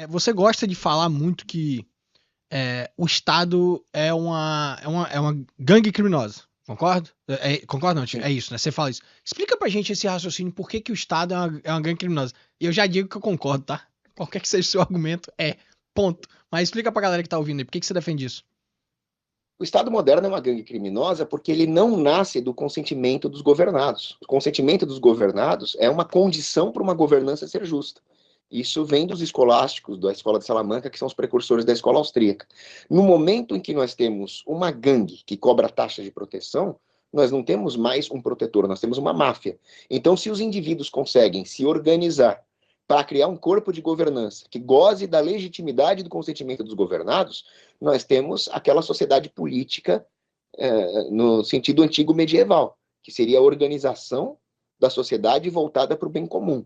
você gosta de falar muito que o Estado é uma gangue criminosa. Concordo? Concordo não, Sim. é isso, né? Você fala isso. Explica pra gente esse raciocínio, por que que o Estado é uma gangue criminosa. E eu já digo que eu concordo, tá? Qualquer que seja o seu argumento, ponto. Mas explica pra galera que tá ouvindo aí, por que que você defende isso? O Estado moderno é uma gangue criminosa porque ele não nasce do consentimento dos governados. O consentimento dos governados é uma condição para uma governança ser justa. Isso vem dos escolásticos, da escola de Salamanca, que são os precursores da escola austríaca. No momento em que nós temos uma gangue que cobra taxa de proteção, nós não temos mais um protetor, nós temos uma máfia. Então, se os indivíduos conseguem se organizar para criar um corpo de governança que goze da legitimidade do consentimento dos governados, nós temos aquela sociedade política no sentido antigo medieval, que seria a organização da sociedade voltada para o bem comum.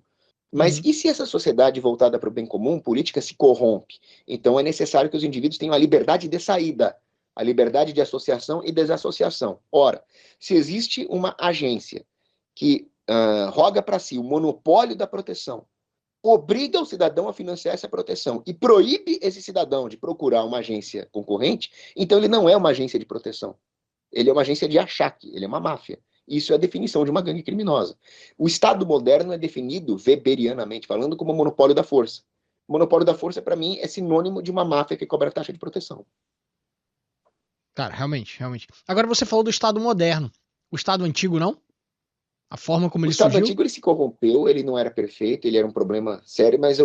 Mas Uhum. e se essa sociedade voltada para o bem comum, política, se corrompe? Então é necessário que os indivíduos tenham a liberdade de saída, a liberdade de associação e desassociação. Ora, se existe uma agência que roga para si o monopólio da proteção, obriga o cidadão a financiar essa proteção e proíbe esse cidadão de procurar uma agência concorrente, então ele não é uma agência de proteção. Ele é uma agência de achaque, ele é uma máfia. Isso é a definição de uma gangue criminosa. O Estado moderno é definido, weberianamente falando, como monopólio da força. O monopólio da força, para mim, é sinônimo de uma máfia que cobra taxa de proteção. Cara, realmente, realmente. Agora você falou do Estado moderno. O Estado antigo, não? A forma como O ele Estado surgiu? antigo ele se corrompeu, ele não era perfeito, ele era um problema sério, mas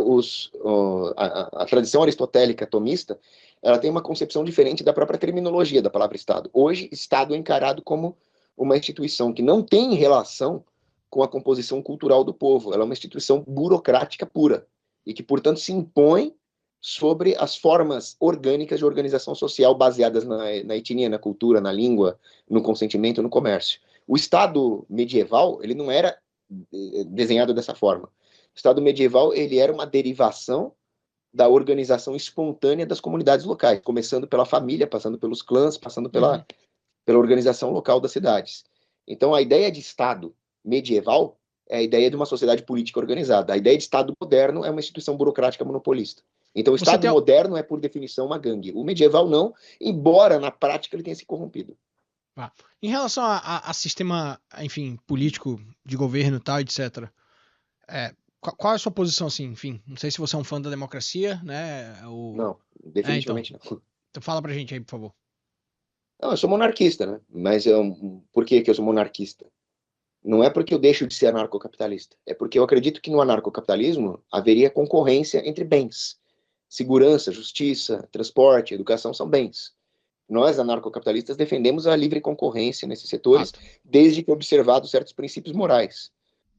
a tradição aristotélica tomista ela tem uma concepção diferente da própria terminologia da palavra Estado. Hoje, Estado é encarado como uma instituição que não tem relação com a composição cultural do povo, ela é uma instituição burocrática pura e que, portanto, se impõe sobre as formas orgânicas de organização social baseadas na etnia, na cultura, na língua, no consentimento, no comércio. O Estado medieval, ele não era desenhado dessa forma. O Estado medieval, ele era uma derivação da organização espontânea das comunidades locais, começando pela família, passando pelos clãs, passando Uhum. pela organização local das cidades. Então, a ideia de Estado medieval é a ideia de uma sociedade política organizada. A ideia de Estado moderno é uma instituição burocrática monopolista. Então, o Você Estado tem. moderno é, por definição, uma gangue. O medieval não, embora na prática ele tenha se corrompido. Ah, em relação a sistema, enfim, político de governo e tal, etc. Qual é a sua posição, assim, enfim? Não sei se você é um fã da democracia, né? Não, Então. definitivamente não. Então fala pra gente aí, por favor. Não, eu sou monarquista, né? Mas por que eu sou monarquista? Não é porque eu deixo de ser anarcocapitalista. É porque eu acredito que no anarcocapitalismo haveria concorrência entre bens. Segurança, justiça, transporte, educação são bens. Nós, anarcocapitalistas, defendemos a livre concorrência nesses setores, Fato. desde que observados certos princípios morais.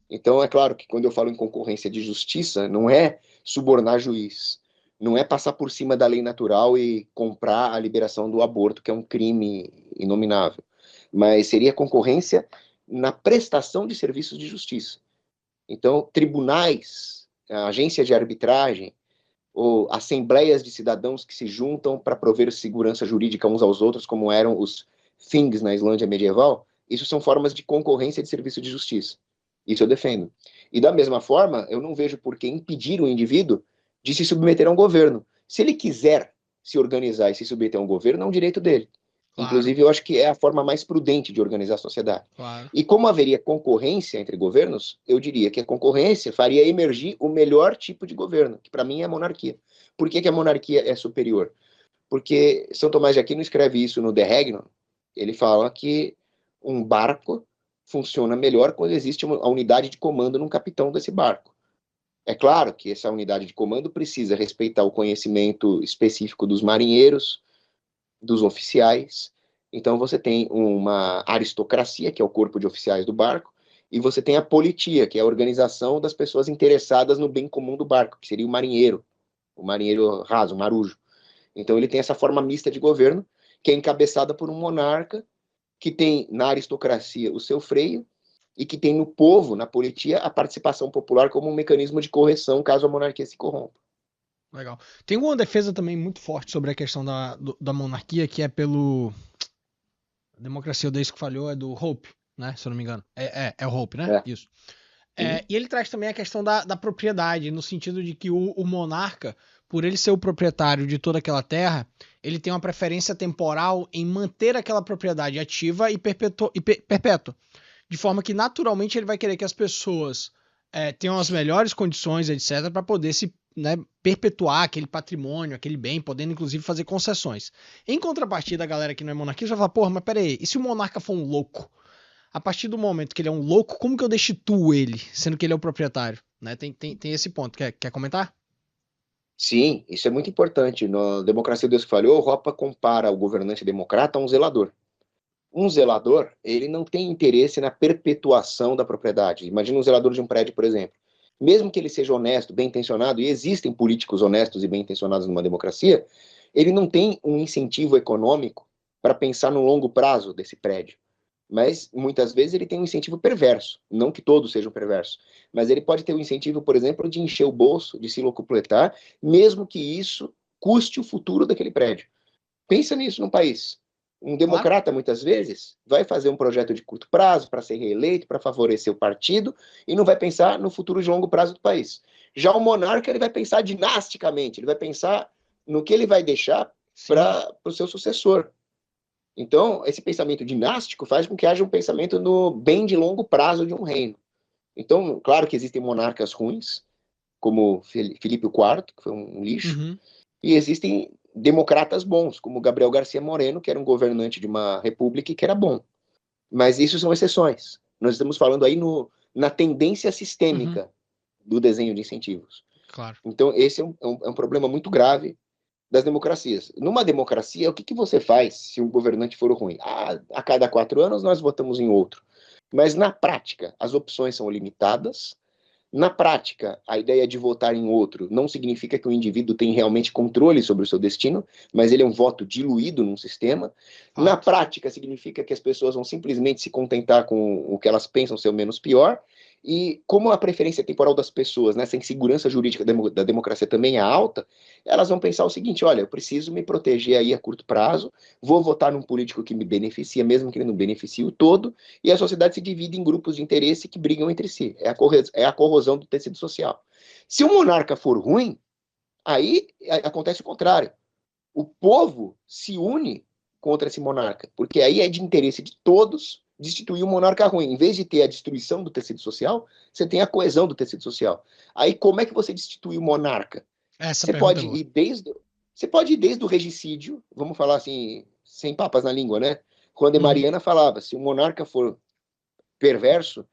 Então, é claro que quando eu falo em concorrência de justiça, não é subornar juiz, não é passar por cima da lei natural e comprar a liberação do aborto, que é um crime inominável, mas seria concorrência na prestação de serviços de justiça. Então, tribunais, agências de arbitragem, ou assembleias de cidadãos que se juntam para prover segurança jurídica uns aos outros, como eram os things na Islândia medieval, isso são formas de concorrência de serviço de justiça. Isso eu defendo. E da mesma forma, eu não vejo por que impedir o indivíduo de se submeter a um governo. Se ele quiser se organizar e se submeter a um governo, é um direito dele. Claro, Inclusive, eu acho que é a forma mais prudente de organizar a sociedade. claro. E como haveria concorrência entre governos, eu diria que a concorrência faria emergir o melhor tipo de governo, que para mim é a monarquia. Por que a monarquia é superior? Porque São Tomás de Aquino escreve isso no De Regno. Ele fala que um barco funciona melhor quando existe a unidade de comando num capitão desse barco. É claro que essa unidade de comando precisa respeitar o conhecimento específico dos marinheiros, dos oficiais. Então você tem uma aristocracia, que é o corpo de oficiais do barco, e você tem a politia, que é a organização das pessoas interessadas no bem comum do barco, que seria o marinheiro raso, o marujo. Então ele tem essa forma mista de governo, que é encabeçada por um monarca, que tem na aristocracia o seu freio, e que tem no povo, na politia, a participação popular como um mecanismo de correção caso a monarquia se corrompa. Legal. Tem uma defesa também muito forte sobre a questão da monarquia, que é pelo. A democracia, o desse que falhou é do Hope, né? Se eu não me engano. É o Hope, né? É. Isso. Uhum. E ele traz também a questão da propriedade, no sentido de que o monarca, por ele ser o proprietário de toda aquela terra, ele tem uma preferência temporal em manter aquela propriedade ativa e perpétua. De forma que, naturalmente, ele vai querer que as pessoas tenham as melhores condições, etc., para poder se, né, perpetuar aquele patrimônio, aquele bem, podendo, inclusive, fazer concessões. Em contrapartida, a galera que não é monarquia já fala, porra, mas peraí, e se o monarca for um louco? A partir do momento que ele é um louco, como que eu destituo ele, sendo que ele é o proprietário? Né? Tem esse ponto. Quer comentar? Sim, isso é muito importante. Na Democracia Deus que Falhou, Ropa compara o governante democrata a um zelador. Um zelador, ele não tem interesse na perpetuação da propriedade. Imagina um zelador de um prédio, por exemplo. Mesmo que ele seja honesto, bem intencionado, e existem políticos honestos e bem intencionados numa democracia, ele não tem um incentivo econômico para pensar no longo prazo desse prédio. Mas muitas vezes ele tem um incentivo perverso. Não que todos sejam perversos, mas ele pode ter um incentivo, por exemplo, de encher o bolso, de se locupletar, mesmo que isso custe o futuro daquele prédio. Pensa nisso num país. Um Claro. democrata, muitas vezes, vai fazer um projeto de curto prazo para ser reeleito, para favorecer o partido, e não vai pensar no futuro de longo prazo do país. Já o monarca, ele vai pensar dinasticamente, ele vai pensar no que ele vai deixar Sim. para o seu sucessor. Então, esse pensamento dinástico faz com que haja um pensamento no bem de longo prazo de um reino. Então, claro que existem monarcas ruins, como Filipe IV, que foi um lixo, Uhum. e existem democratas bons, como Gabriel Garcia Moreno, que era um governante de uma república e que era bom. Mas isso são exceções. Nós estamos falando aí na tendência Uhum. sistêmica do desenho de incentivos. Claro. Então, esse é um problema muito grave das democracias. Numa democracia, o que você faz se um governante for ruim? A cada 4 anos nós votamos em outro. Mas na prática, as opções são limitadas. Na prática, a ideia de votar em outro não significa que o indivíduo tem realmente controle sobre o seu destino, mas ele é um voto diluído num sistema. Na Fato. prática, significa que as pessoas vão simplesmente se contentar com o que elas pensam ser o menos pior. E como a preferência temporal das pessoas, né, essa insegurança jurídica da democracia também é alta, elas vão pensar o seguinte: olha, eu preciso me proteger aí a curto prazo, vou votar num político que me beneficia, mesmo que ele não beneficie o todo, e a sociedade se divide em grupos de interesse que brigam entre si. É a corrosão do tecido social. Se o monarca for ruim, aí acontece o contrário. O povo se une contra esse monarca, porque aí é de interesse de todos destituir o monarca ruim. Em vez de ter a destruição do tecido social, você tem a coesão do tecido social. Aí como é que você destitui o monarca? Essa Você pergunta é pode boa. ir desde você pode ir desde o regicídio, vamos falar assim, sem papas na língua, né? Quando a Uhum. Mariana falava, se o monarca for perverso,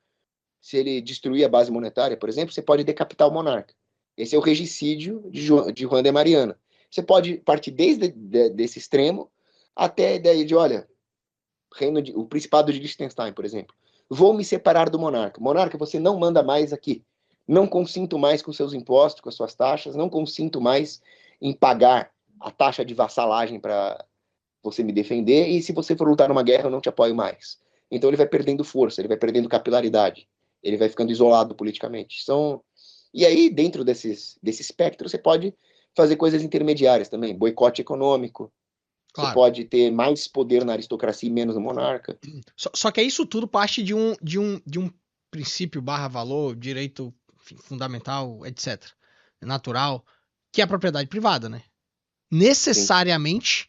se ele destruir a base monetária, por exemplo, você pode decapitar o monarca. Esse é o regicídio de Juan de Mariana. Você pode partir desse extremo até a ideia de, olha, o Principado de Liechtenstein, por exemplo. Vou me separar do monarca. Monarca, você não manda mais aqui. Não consinto mais com seus impostos, com as suas taxas. Não consinto mais em pagar a taxa de vassalagem para você me defender. E se você for lutar numa guerra, eu não te apoio mais. Então ele vai perdendo força, ele vai perdendo capilaridade. Ele vai ficando isolado politicamente. E aí, dentro desse espectro, você pode fazer coisas intermediárias também. Boicote econômico, você Claro. pode ter mais poder na aristocracia e menos no monarca. Só que isso tudo parte de um princípio barra valor, direito, enfim, fundamental, etc. Natural, que é a propriedade privada, né? Sim. Necessariamente,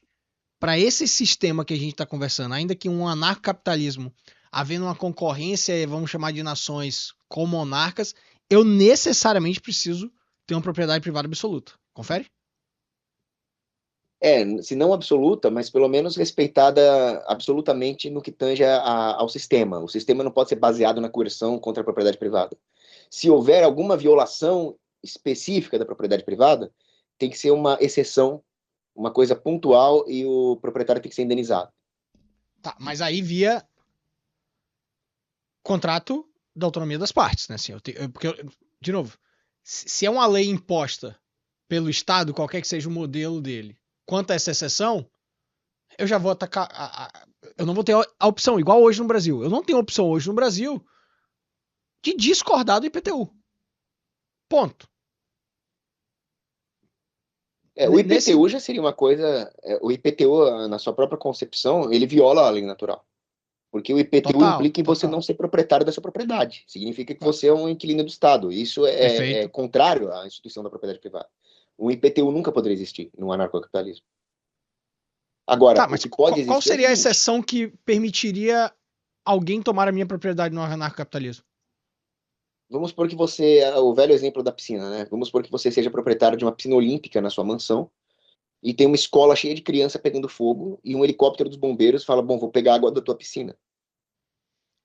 para esse sistema que a gente está conversando, ainda que um anarcocapitalismo, havendo uma concorrência, vamos chamar de nações com monarcas, eu necessariamente preciso ter uma propriedade privada absoluta. Confere? Se não absoluta, mas pelo menos respeitada absolutamente no que tange ao sistema. O sistema não pode ser baseado na coerção contra a propriedade privada. Se houver alguma violação específica da propriedade privada, tem que ser uma exceção, uma coisa pontual e o proprietário tem que ser indenizado. Tá, mas aí via contrato da autonomia das partes, né? Assim, de novo, se é uma lei imposta pelo Estado, qualquer que seja o modelo dele, quanto a essa exceção, eu já vou atacar. Eu não vou ter a opção, igual hoje no Brasil. Eu não tenho opção hoje no Brasil de discordar do IPTU. Ponto. O Nesse. IPTU já seria uma coisa. O IPTU, na sua própria concepção, ele viola a lei natural. Porque o IPTU Total, implica em você total. não ser proprietário da sua propriedade. Significa que Claro. você é um inquilino do Estado. Isso é Perfeito. contrário à instituição da propriedade privada. Um IPTU nunca poderia existir no anarcocapitalismo. Agora, Tá, o mas que pode qual existir seria é a o seguinte, exceção que permitiria alguém tomar a minha propriedade no anarcocapitalismo? vamos supor que você, o velho exemplo da piscina, né? Vamos supor que você seja proprietário de uma piscina olímpica na sua mansão e tem uma escola cheia de criança pegando fogo e um helicóptero dos bombeiros fala, bom, vou pegar a água da tua piscina.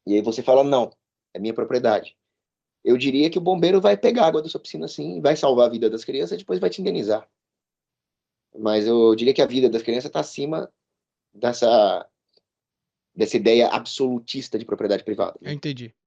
E aí você fala, não, é minha propriedade. Eu diria que o bombeiro vai pegar a água da sua piscina sim, vai salvar a vida das crianças e depois vai te indenizar. Mas eu diria que a vida das crianças está acima dessa ideia absolutista de propriedade privada, Eu né? entendi.